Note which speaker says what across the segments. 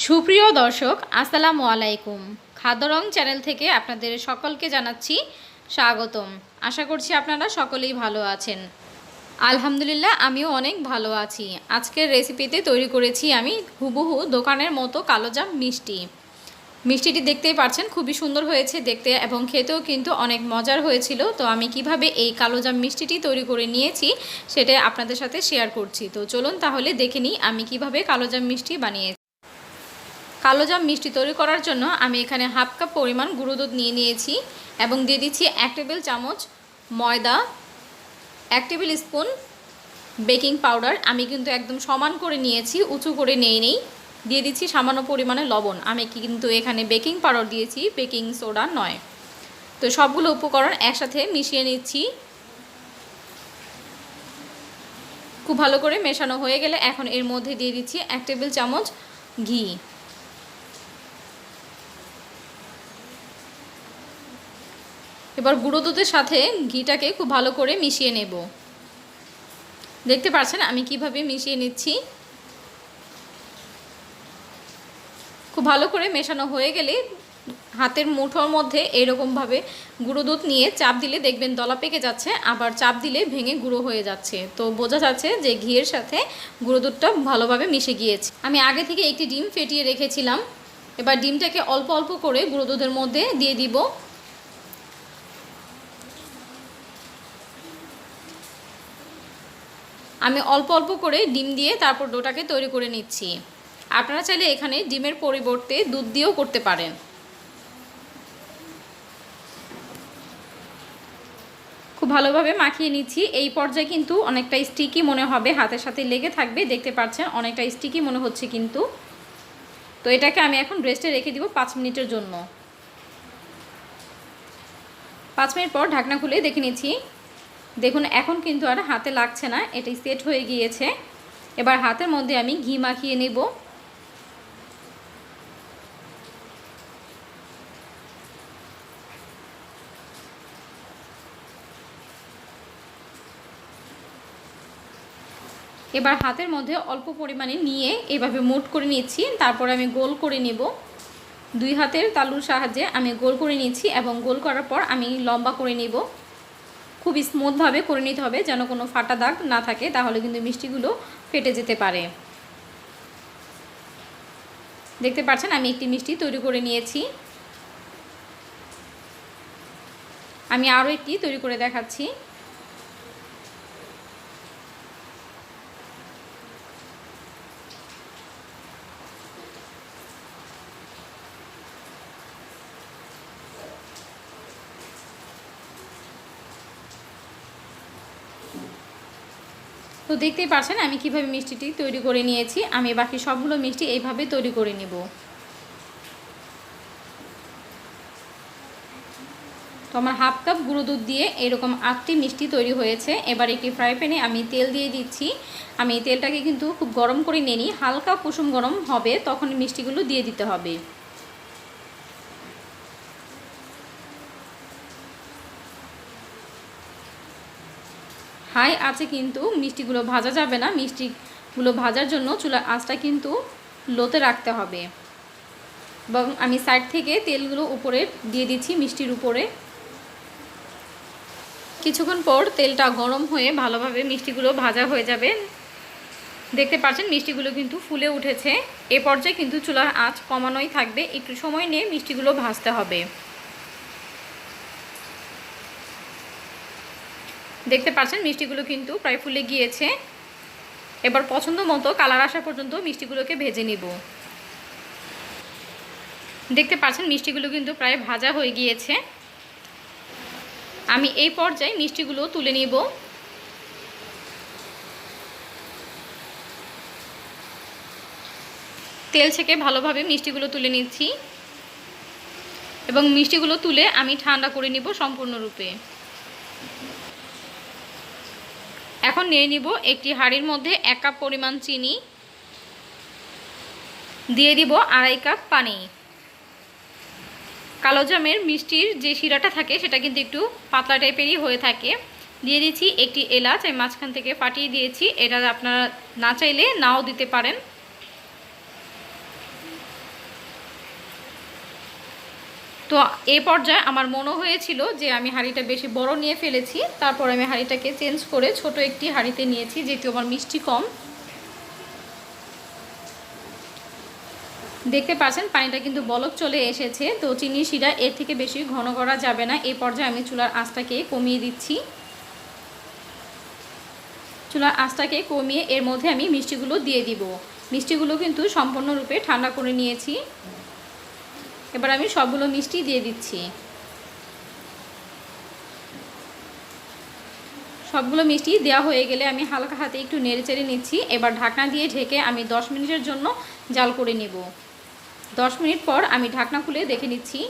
Speaker 1: সুপ্রিয় দর্শক আসসালামু আলাইকুম। খাদ্য রং চ্যানেল থেকে আপনাদের সকলকে জানাচ্ছি স্বাগতম। আশা করছি আপনারা সকলেই ভালো আছেন। আলহামদুলিল্লাহ আমিও অনেক ভালো আছি। আজকের রেসিপিতে তৈরি করেছি আমি হুবহু দোকানের মতো কালোজাম মিষ্টি। মিষ্টিটি দেখতেই পাচ্ছেন খুবই সুন্দর হয়েছে দেখতে এবং খেতেও কিন্তু অনেক মজার হয়েছিল। তো আমি কিভাবে এই কালোজাম মিষ্টিটি তৈরি করে নিয়েছি সেটা আপনাদের সাথে শেয়ার করছি। তো চলুন তাহলে দেখে নিই আমি কিভাবে কালোজাম মিষ্টি বানিয়েছি। কালোজাম মিষ্টি তৈরি করার জন্য আমি এখানে হাফ কাপ পরিমাণ গুঁড়ো দুধ নিয়ে নিয়েছি এবং দিয়ে দিচ্ছি 1 টেবিল চামচ ময়দা, 1 টেবিল স্পুন বেকিং পাউডার। আমি কিন্তু একদম সমান করে নিয়েছি, উঁচু করে নেই। দিয়ে দিচ্ছি সামান্য পরিমাণে লবণ। আমি কিন্তু এখানে বেকিং পাউডার দিয়েছি, বেকিং সোডা নয়। তো সবগুলো উপকরণ একসাথে মিশিয়ে নিচ্ছি। খুব ভালো করে মেশানো হয়ে গেলে এখন এর মধ্যে দিয়ে দিচ্ছি 1 টেবিল চামচ ঘি। এবার গুঁড়ো দুধের সাথে ঘিটাকে খুব ভালো করে মিশিয়ে নেব। দেখতে পাচ্ছেন আমি কিভাবে মিশিয়ে নিচ্ছি। খুব ভালো করে মেশানো হয়ে গেলে হাতের মুঠোর মধ্যে এরকমভাবে গুঁড়ো দুধ নিয়ে চাপ দিলে দেখবেন দলা পেকে যাচ্ছে, আবার চাপ দিলে ভেঙে গুঁড়ো হয়ে যাচ্ছে। তো বোঝা যাচ্ছে যে ঘিয়ের সাথে গুঁড়ো দুধটা ভালোভাবে মিশে গিয়েছে। আমি আগে থেকে একটি ডিম ফেটিয়ে রেখেছিলাম। এবার ডিমটাকে অল্প অল্প করে গুঁড়ো দুধের মধ্যে দিয়ে দিব। আমি অল্প অল্প করে ডিম দিয়ে তারপর ডোটাকে তৈরি করে নিচ্ছি। আপনারা চাইলে এখানে ডিমের পরিবর্তে দুধ দিয়েও করতে পারেন। খুব ভালোভাবে মাখিয়ে নিচ্ছি। এই পর্যায়ে কিন্তু অনেকটা স্টিকি মনে হবে, হাতের সাথে লেগে থাকবে। দেখতে পাচ্ছেন অনেকটা স্টিকি মনে হচ্ছে কিন্তু। তো এটাকে আমি এখন রেস্টে রেখে দিব 5 মিনিটের জন্য। 5 মিনিট পর ঢাকনা খুলে দেখে নিচ্ছি। দেখুন এখন কিন্তু আর হাতে লাগছে না, এটা সেট হয়ে গিয়েছে। এবার হাতের মধ্যে আমি ঘি মাখিয়ে নেব। এবার হাতের মধ্যে অল্প পরিমাণে নিয়ে এভাবে মুঠ করে নিচ্ছি। তারপর আমি গোল করে নেব। 2 হাতের তালুর সাহায্যে আমি গোল করে নিচ্ছি এবং গোল করার পর আমি লম্বা করে নেব। খুব স্মুথভাবে করে নিতে হবে যেন কোনো ফাটা দাগ না থাকে, তাহলে কিন্তু মিষ্টিগুলো ফেটে যেতে পারে। দেখতে পাচ্ছেন আমি একটি মিষ্টি তৈরি করে নিয়েছি। আমি আরও একটি তৈরি করে দেখাচ্ছি। তো দেখতেই পাচ্ছেন আমি কিভাবে মিষ্টিটি তৈরি করে নিয়েছি। আমি বাকি সবগুলো মিষ্টি এইভাবে তৈরি করে নেব। তো আমার হাফ কাপ গুঁড়ো দুধ দিয়ে এরকম 8টি মিষ্টি তৈরি হয়েছে। এবার একটি ফ্রাই প্যানে আমি তেল দিয়ে দিচ্ছি। আমি তেলটাকে কিন্তু খুব গরম করে নিই, হালকা কুসুম গরম হবে তখন মিষ্টিগুলো দিয়ে দিতে হবে। হাই আছে কিন্তু মিষ্টিগুলো ভাজা যাবে না। মিষ্টিগুলো ভাজার জন্য চুলার আঁচটা কিন্তু লোতে রাখতে হবে। এবং আমি সাইড থেকে তেলগুলো উপরে দিয়ে দিচ্ছি মিষ্টির উপরে। কিছুক্ষণ পর তেলটা গরম হয়ে ভালোভাবে মিষ্টিগুলো ভাজা হয়ে যাবে। দেখতে পাচ্ছেন মিষ্টিগুলো কিন্তু ফুলে উঠেছে। এ পর্যায়ে কিন্তু চুলার আঁচ কমানোই থাকবে, একটু সময় নিয়ে মিষ্টিগুলো ভাজতে হবে। দেখতে পাচ্ছেন মিষ্টিগুলো কিন্তু প্রায় ফুলে গিয়েছে। এবার পছন্দ মতো কালার আসা পর্যন্ত মিষ্টিগুলোকে ভেজে নিব। দেখতে পাচ্ছেন মিষ্টিগুলো কিন্তু প্রায় ভাজা হয়ে গিয়েছে। আমি এই পর্যায়ে মিষ্টিগুলো তুলে নিব। তেল থেকে ভালোভাবে মিষ্টিগুলো তুলে নিচ্ছি এবং মিষ্টিগুলো তুলে আমি ঠান্ডা করে নিব সম্পূর্ণরূপে। এখন নিয়ে নিব একটি হাঁড়ির মধ্যে 1 কাপ পরিমাণ চিনি, দিয়ে দিব 2.5 কাপ পানি। কালোজামের মিষ্টির যে শিরাটা থাকে সেটা কিন্তু একটু পাতলা টাইপেরই হয়ে থাকে। দিয়ে দিচ্ছি একটি এলাচ, আমি মাঝখান থেকে ফাটিয়ে দিয়েছি। এটা আপনারা না চাইলে নাও দিতে পারেন। তো এই পর্যায়ে আমার মনে হয়েছিল যে আমি হাঁড়িটা বেশি বড় নিয়ে ফেলেছি, তারপর আমি হাঁড়িটাকে চেঞ্জ করে ছোট একটি হাঁড়িতে নিয়েছি, যেহেতু আমার মিষ্টি কম। দেখতে পাচ্ছেন পানিটা কিন্তু বলক চলে এসেছে। তো চিনি শিরা এর থেকে বেশি ঘন করা যাবে না। এই পর্যায়ে আমি চুলার আঁচটাকে কমিয়ে দিচ্ছি। চুলার আঁচটাকে কমিয়ে এর মধ্যে আমি মিষ্টিগুলো দিয়ে দিব। মিষ্টিগুলো কিন্তু সম্পূর্ণরূপে ঠান্ডা করে নিয়েছি। এবার আমি সবগুলো মিষ্টি দিয়ে দিচ্ছি। সবগুলো মিষ্টি দেওয়া হয়ে গেলে আমি হালকা হাতে একটু নেড়েচেড়ে নিচ্ছি। এবার ঢাকনা দিয়ে ঢেকে আমি 10 মিনিটের জন্য জাল করে নেব। 10 মিনিট পর আমি ঢাকনা খুলে দেখে নিচ্ছি।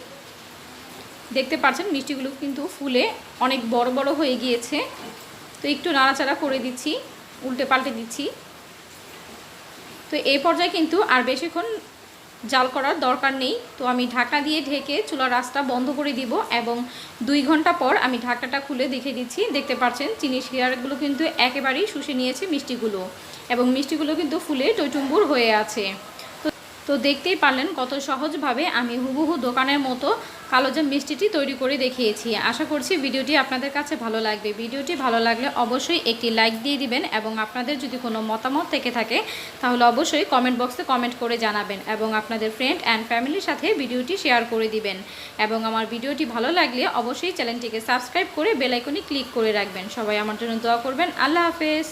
Speaker 1: দেখতে পাচ্ছেন মিষ্টিগুলো কিন্তু ফুলে অনেক বড় বড় হয়ে গিয়েছে। তো একটু নাড়াচাড়া করে দিচ্ছি, উল্টে পাল্টে দিচ্ছি। তো এই পর্যায়ে কিন্তু আর বেশিক্ষণ জাল করার দরকার নেই। তো আমি ঢাকনা দিয়ে ঢেকে চুলার আঁচটা বন্ধ করে দিব এবং 2 ঘন্টা পর আমি ঢাকনাটা খুলে দেখে দিচ্ছি। দেখতে পাচ্ছেন চিনি শিরাগুলো কিন্তু একেবারেই শুষে নিয়েছে মিষ্টিগুলো, এবং মিষ্টিগুলো কিন্তু ফুলে টইটুম্বুর হয়ে আছে। তো দেখতেই পারলেন কত সহজভাবে আমি হুবহু দোকানের মতো কালোজাম মিষ্টিটি তৈরি করে দেখিয়েছি। আশা করছি ভিডিওটি আপনাদের কাছে ভালো লাগবে। ভিডিওটি ভালো লাগলে অবশ্যই একটি লাইক দিয়ে দিবেন, এবং আপনাদের যদি কোনো মতামত থেকে থাকে তাহলে অবশ্যই কমেন্ট বক্সে কমেন্ট করে জানাবেন, এবং আপনাদের ফ্রেন্ড অ্যান্ড ফ্যামিলির সাথে ভিডিওটি শেয়ার করে দিবেন। এবং আমার ভিডিওটি ভালো লাগলে অবশ্যই চ্যানেলটিকে সাবস্ক্রাইব করে বেল আইকনে ক্লিক করে রাখবেন। সবাই আমার জন্য দোয়া করবেন। আল্লাহ হাফেজ।